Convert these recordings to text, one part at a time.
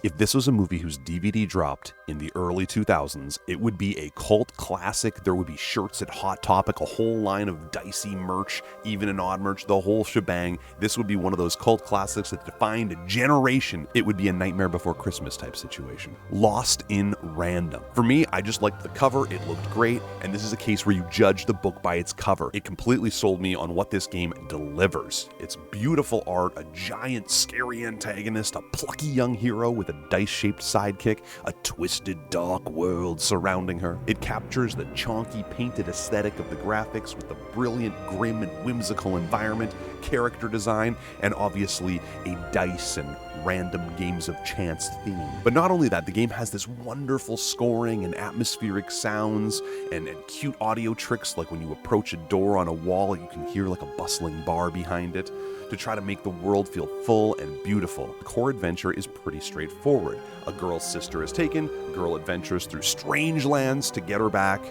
If this was a movie whose DVD dropped in the early 2000s, it would be a cult classic. There would be shirts at Hot Topic, a whole line of dicey merch, even an odd merch, the whole shebang. This would be one of those cult classics that defined a generation. It would be a Nightmare Before Christmas type situation. Lost in Random. For me, I just liked the cover. It looked great, and this is a case where you judge the book by its cover. It completely sold me on what this game delivers. It's beautiful art, a giant scary antagonist, a plucky young hero with a dice-shaped sidekick, a twisted dark world surrounding her. It captures the chonky painted aesthetic of the graphics with the brilliant, grim, and whimsical environment, character design, and obviously a dice and random games of chance theme. But not only that, the game has this wonderful scoring and atmospheric sounds and cute audio tricks, like when you approach a door on a wall, you can hear like a bustling bar behind it, to try to make the world feel full and beautiful. The core adventure is pretty straightforward. A girl's sister is taken, girl adventures through strange lands to get her back.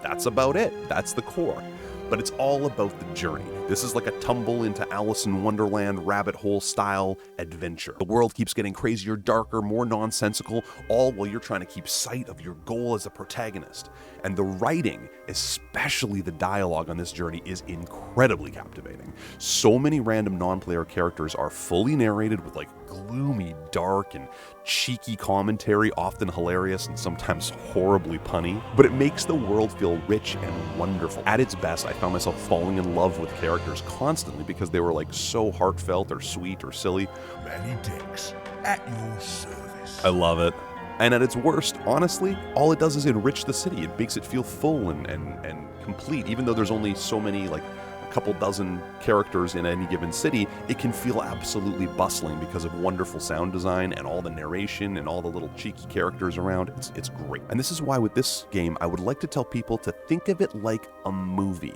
That's about it. That's the core. But it's all about the journey. This is like a tumble into Alice in Wonderland rabbit hole style adventure. The world keeps getting crazier, darker, more nonsensical, all while you're trying to keep sight of your goal as a protagonist. And the writing, especially the dialogue on this journey, is incredibly captivating. So many random non-player characters are fully narrated with like gloomy, dark, and cheeky commentary, often hilarious and sometimes horribly punny, but it makes the world feel rich and wonderful. At its best, I found myself falling in love with characters constantly because they were like so heartfelt or sweet or silly. Manny Dix, at your service. I love it. And at its worst, honestly, all it does is enrich the city. It makes it feel full and complete. Even though there's only so many, like a couple dozen characters in any given city, it can feel absolutely bustling because of wonderful sound design and all the narration and all the little cheeky characters around. It's great. And this is why with this game, I would like to tell people to think of it like a movie.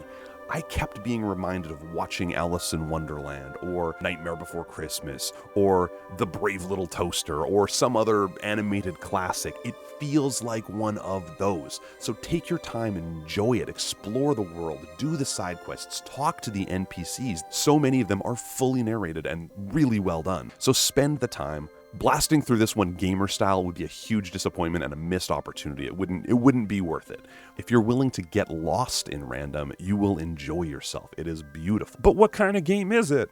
I kept being reminded of watching Alice in Wonderland, or Nightmare Before Christmas, or The Brave Little Toaster, or some other animated classic. It feels like one of those. So take your time and enjoy it, explore the world, do the side quests, talk to the NPCs. So many of them are fully narrated and really well done. So spend the time. Blasting through this one gamer style would be a huge disappointment and a missed opportunity. It wouldn't be worth it. If you're willing to get lost in Random, you will enjoy yourself. It is beautiful. But what kind of game is it?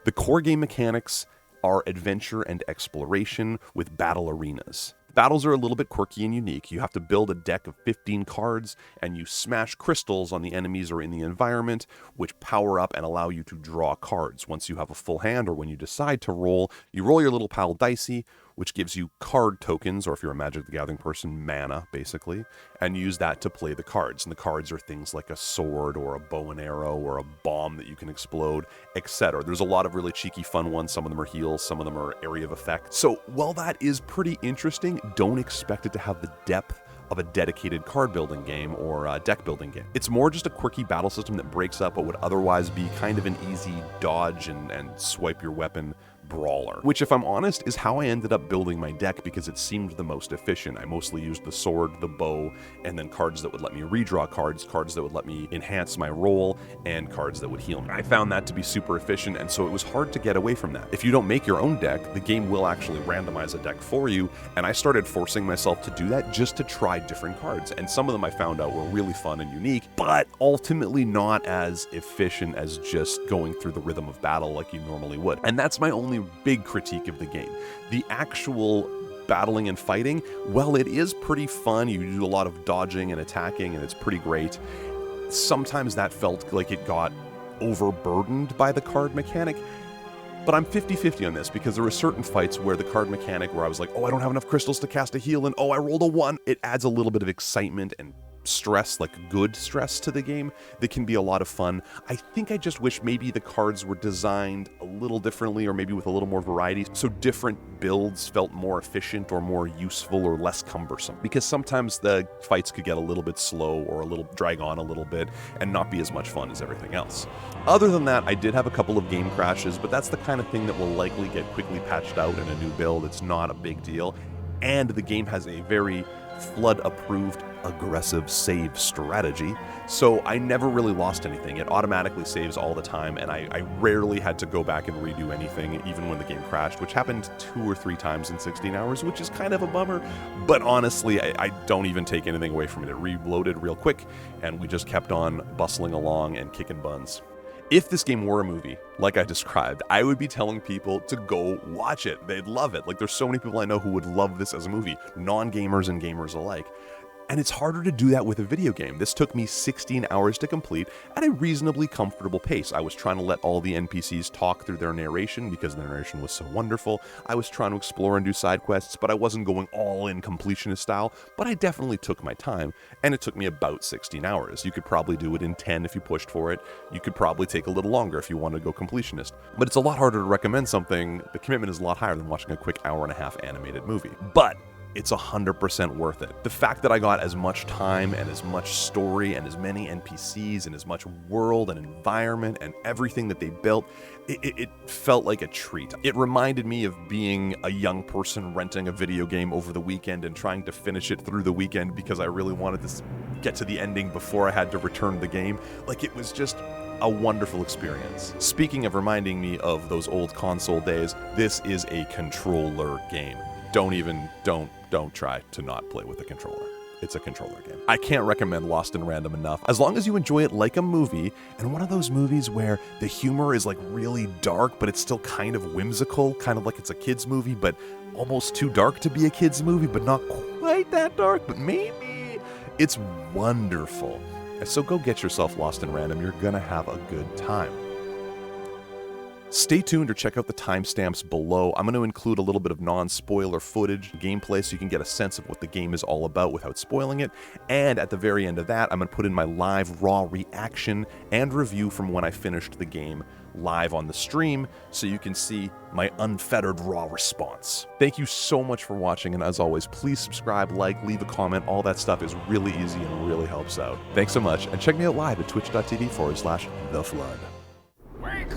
The core game mechanics are adventure and exploration with battle arenas. Battles are a little bit quirky and unique. You have to build a deck of 15 cards, and you smash crystals on the enemies or in the environment, which power up and allow you to draw cards. Once you have a full hand, or when you decide to roll, you roll your little pile dicey, which gives you card tokens, or if you're a Magic the Gathering person, mana, basically, and use that to play the cards. And the cards are things like a sword, or a bow and arrow, or a bomb that you can explode, etc. There's a lot of really cheeky, fun ones. Some of them are heals, some of them are area of effect. So while that is pretty interesting, don't expect it to have the depth of a dedicated card building game or a deck building game. It's more just a quirky battle system that breaks up what would otherwise be kind of an easy dodge and swipe your weapon brawler, which, if I'm honest, is how I ended up building my deck because it seemed the most efficient. I mostly used the sword, the bow, and then cards that would let me redraw cards, cards that would let me enhance my roll, and cards that would heal me. I found that to be super efficient, and so it was hard to get away from that. If you don't make your own deck, the game will actually randomize a deck for you, and I started forcing myself to do that just to try different cards, and some of them I found out were really fun and unique, but ultimately not as efficient as just going through the rhythm of battle like you normally would. And that's my only big critique of the game. The actual battling and fighting, well, it is pretty fun. You do a lot of dodging and attacking, and it's pretty great. Sometimes that felt like it got overburdened by the card mechanic, but I'm 50-50 on this because there were certain fights where the card mechanic where I was like, oh, I don't have enough crystals to cast a heal, and oh, I rolled a 1. It adds a little bit of excitement and stress, like good stress to the game that can be a lot of fun. I think I just wish maybe the cards were designed a little differently or maybe with a little more variety so different builds felt more efficient or more useful or less cumbersome, because sometimes the fights could get a little bit slow or a little drag on a little bit and not be as much fun as everything else. Other than that, I did have a couple of game crashes, but that's the kind of thing that will likely get quickly patched out in a new build. It's not a big deal. and the game has a very Flood-approved aggressive save strategy, so I never really lost anything. It automatically saves all the time, and I rarely had to go back and redo anything, even when the game crashed, which happened 2 or 3 times in 16 hours, which is kind of a bummer, but honestly, I don't even take anything away from it. It reloaded real quick, and we just kept on bustling along and kicking buns. If this game were a movie, like I described, I would be telling people to go watch it. They'd love it. Like, there's so many people I know who would love this as a movie, non-gamers and gamers alike. And it's harder to do that with a video game. This took me 16 hours to complete at a reasonably comfortable pace. I was trying to let all the NPCs talk through their narration because the narration was so wonderful. I was trying to explore and do side quests, but I wasn't going all in completionist style, but I definitely took my time, and it took me about 16 hours. You could probably do it in 10 if you pushed for it. You could probably take a little longer if you wanted to go completionist. But it's a lot harder to recommend something. The commitment is a lot higher than watching a quick hour-and-a-half animated movie. But it's 100% worth it. The fact that I got as much time and as much story and as many NPCs and as much world and environment and everything that they built, it felt like a treat. It reminded me of being a young person renting a video game over the weekend and trying to finish it through the weekend because I really wanted to get to the ending before I had to return the game. Like, it was just a wonderful experience. Speaking of reminding me of those old console days, this is a controller game. Don't try to not play with a controller. It's a controller game. I can't recommend Lost in Random enough. As long as you enjoy it like a movie, and one of those movies where the humor is like really dark, but it's still kind of whimsical, kind of like it's a kid's movie, but almost too dark to be a kid's movie, but not quite that dark, but maybe. It's wonderful. So go get yourself Lost in Random. You're gonna have a good time. Stay tuned or check out the timestamps below. I'm going to include a little bit of non-spoiler footage, gameplay, so you can get a sense of what the game is all about without spoiling it. And at the very end of that, I'm going to put in my live raw reaction and review from when I finished the game live on the stream, so you can see my unfettered raw response. Thank you so much for watching, and as always, please subscribe, like, leave a comment. All that stuff is really easy and really helps out. Thanks so much, and check me out live at twitch.tv/TheFlood. Wake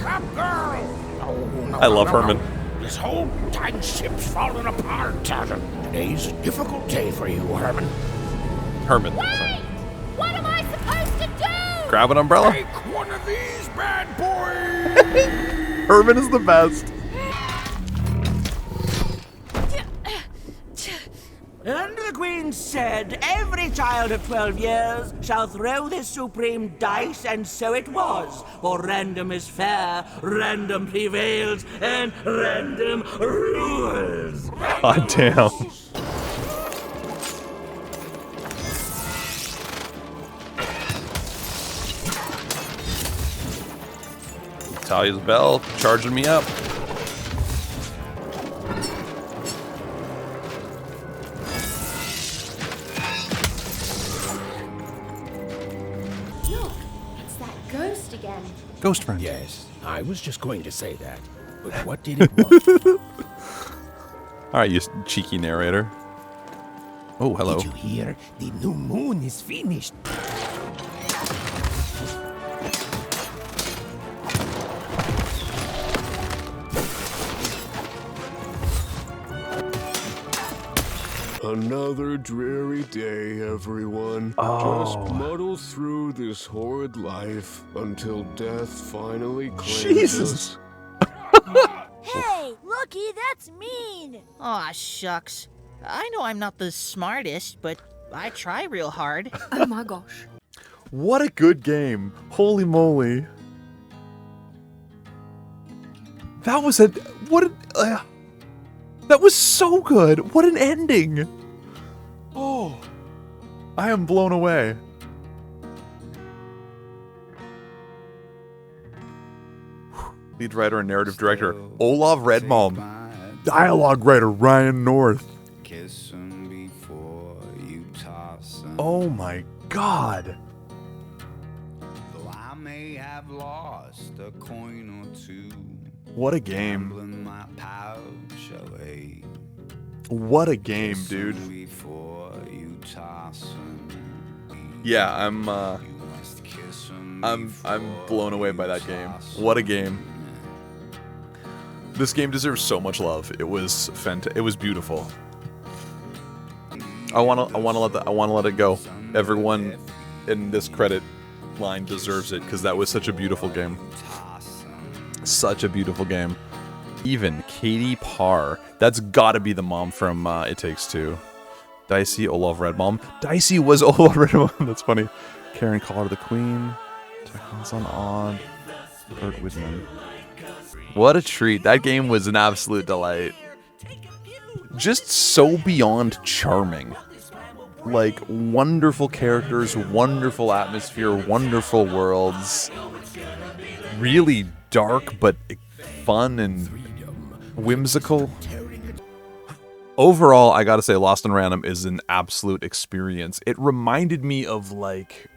up, girl! I love Herman. This whole time ship's falling apart. Today's a difficult day for you, Herman. Herman. Wait! What am I supposed to do? Grab an umbrella. Take one of these bad boys! Herman is the best. And the Queen said, every child of 12 years shall throw this supreme dice, and so it was. For random is fair, random prevails, and random rules. God damn. Talia's bell charging me up. Look, it's that ghost again. Ghost friend. Yes, I was just going to say that. But what did it want? Alright, you cheeky narrator. Oh, hello. Did you hear? The new moon is finished. Another dreary day, everyone. Just muddle through this horrid life until death finally claims Jesus. us. Hey, looky, that's mean. Aw, shucks. I know I'm not the smartest, but I try real hard. Oh my gosh. What a good game. Holy moly. That was that was so good. What an ending. Oh, I am blown away. Lead writer and narrative director Olav Redmalm. Dialogue writer Ryan North. Oh my god. I may have lost a coin or two. What a game. Gambling my pouch away. What a game, dude. Before you toss 'em, Yeah, you must kiss 'em I'm before blown away by that you game. toss What a 'em. game. This game deserves so much love. It was it was beautiful. I want to let it go. Everyone in this credit line deserves it because that was such a beautiful game. Such a beautiful game. Even Katie Parr. That's got to be the mom from It Takes Two. Dicey, Olaf Redmom. Dicey was Olaf Redmom. That's funny. Karen Collar the Queen. Techniques on Odd. Bert Widman. What a treat. That game was an absolute delight. Just so beyond charming. Like, wonderful characters, wonderful atmosphere, wonderful worlds. Really dark, but fun and whimsical. Overall, I gotta say, Lost in Random is an absolute experience. It reminded me of, like,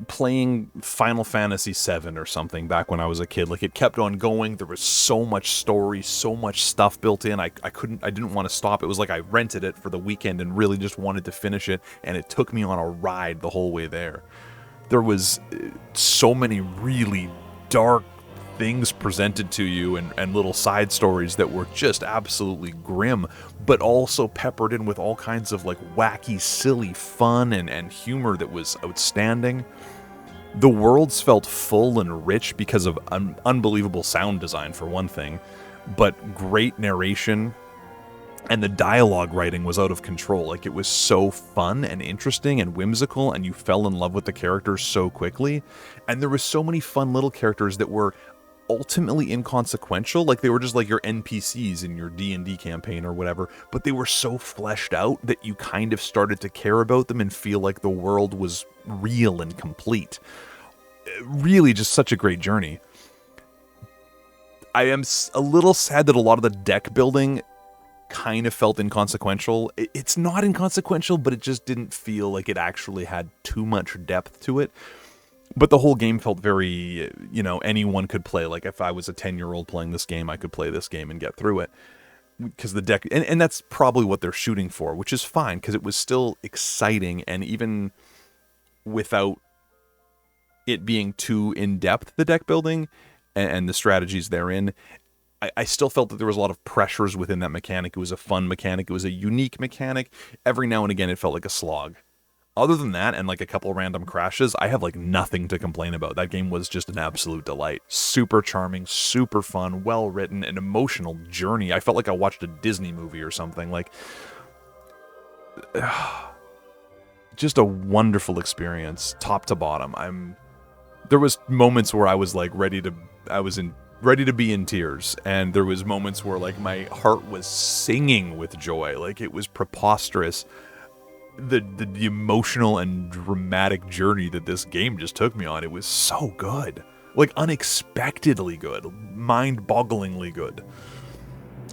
playing Final Fantasy VII or something back when I was a kid. Like, it kept on going. There was so much story, so much stuff built in. I didn't want to stop. It was like I rented it for the weekend and really just wanted to finish it, and it took me on a ride the whole way there. There was so many really dark things presented to you and little side stories that were just absolutely grim, but also peppered in with all kinds of like wacky, silly fun and humor that was outstanding. The worlds felt full and rich because of unbelievable sound design, for one thing, but great narration, and the dialogue writing was out of control. Like, it was so fun and interesting and whimsical, and you fell in love with the characters so quickly. And there was so many fun little characters that were ultimately inconsequential. Like, they were just like your NPCs in your D&D campaign or whatever, but they were so fleshed out that you kind of started to care about them and feel like the world was real and complete. Really just such a great journey. I am a little sad that a lot of the deck building kind of felt inconsequential. It's not inconsequential, but it just didn't feel like it actually had too much depth to it. But the whole game felt very, anyone could play. Like, if I was a 10-year-old playing this game, I could play this game and get through it. Because the deck, and that's probably what they're shooting for, which is fine, because it was still exciting, and even without it being too in-depth, the deck building and the strategies therein, I still felt that there was a lot of pressures within that mechanic. It was a fun mechanic. It was a unique mechanic. Every now and again, it felt like a slog. Other than that, and like a couple random crashes, I have like nothing to complain about. That game was just an absolute delight. Super charming, super fun, well written, an emotional journey. I felt like I watched a Disney movie or something. Like, just a wonderful experience, top to bottom. There was moments where I was like ready to be in tears, and there was moments where like my heart was singing with joy. Like, it was preposterous. The emotional and dramatic journey that this game just took me on. It was so good. Like, unexpectedly good. Mind-bogglingly good.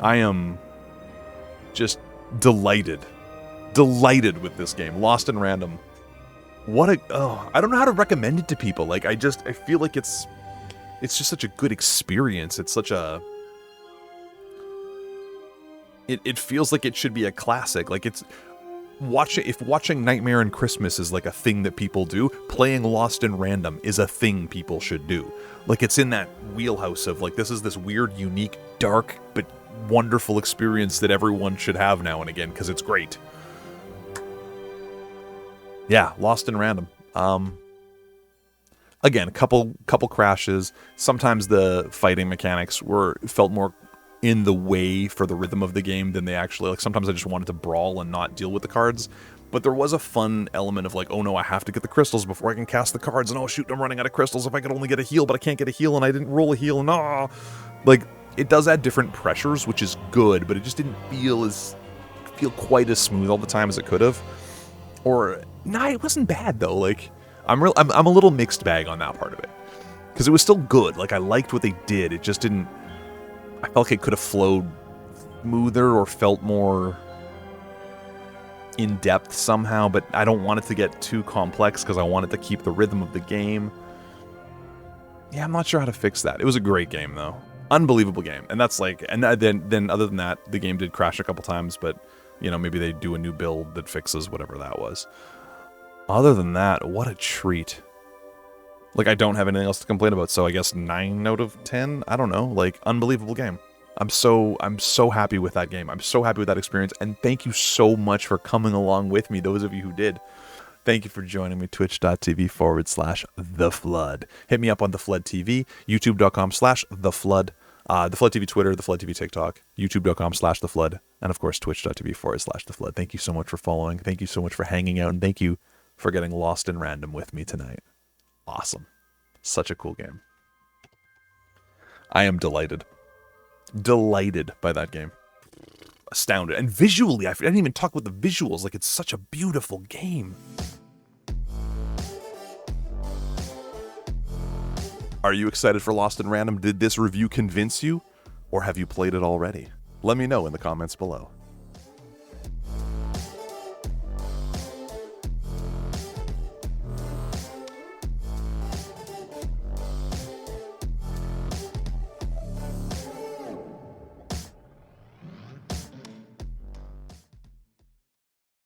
I am just delighted. Delighted with this game. Lost in Random. I don't know how to recommend it to people. Like, I feel like it's just such a good experience. It's such a... It feels like it should be a classic. Like, it's... If watching Nightmare on Christmas is like a thing that people do, playing Lost in Random is a thing people should do. Like, it's in that wheelhouse of like, this is this weird, unique, dark, but wonderful experience that everyone should have now and again, because it's great. Yeah, Lost in Random. Again, a couple crashes. Sometimes the fighting mechanics felt more in the way for the rhythm of the game than they actually, like, sometimes I just wanted to brawl and not deal with the cards. But there was a fun element of like, oh no, I have to get the crystals before I can cast the cards, and oh shoot, I'm running out of crystals. If I could only get a heal, but I can't get a heal, and I didn't roll a heal, and like, it does add different pressures, which is good, but it just didn't feel quite as smooth all the time as it could have. It wasn't bad though. Like, I'm a little mixed bag on that part of it, because it was still good. Like, I liked what they did. It just didn't. I felt like it could have flowed smoother or felt more in-depth somehow, but I don't want it to get too complex because I want it to keep the rhythm of the game. Yeah, I'm not sure how to fix that. It was a great game, though. Unbelievable game. And that's like... And then other than that, the game did crash a couple times, but, maybe they do a new build that fixes whatever that was. Other than that, what a treat. Like, I don't have anything else to complain about, so I guess 9 out of 10? I don't know. Like, unbelievable game. I'm so happy with that game. I'm so happy with that experience, and thank you so much for coming along with me, those of you who did. Thank you for joining me, twitch.tv/TheFlood. Hit me up on TheFlood TV, youtube.com/TheFlood, TheFlood TV Twitter, TheFlood TV TikTok, youtube.com/TheFlood, and of course, twitch.tv/TheFlood. Thank you so much for following. Thank you so much for hanging out, and thank you for getting lost in random with me tonight. Awesome. Such a cool game. I am delighted. Delighted by that game. Astounded. And visually, I didn't even talk about the visuals. Like, it's such a beautiful game. Are you excited for Lost in Random? Did this review convince you? Or have you played it already? Let me know in the comments below.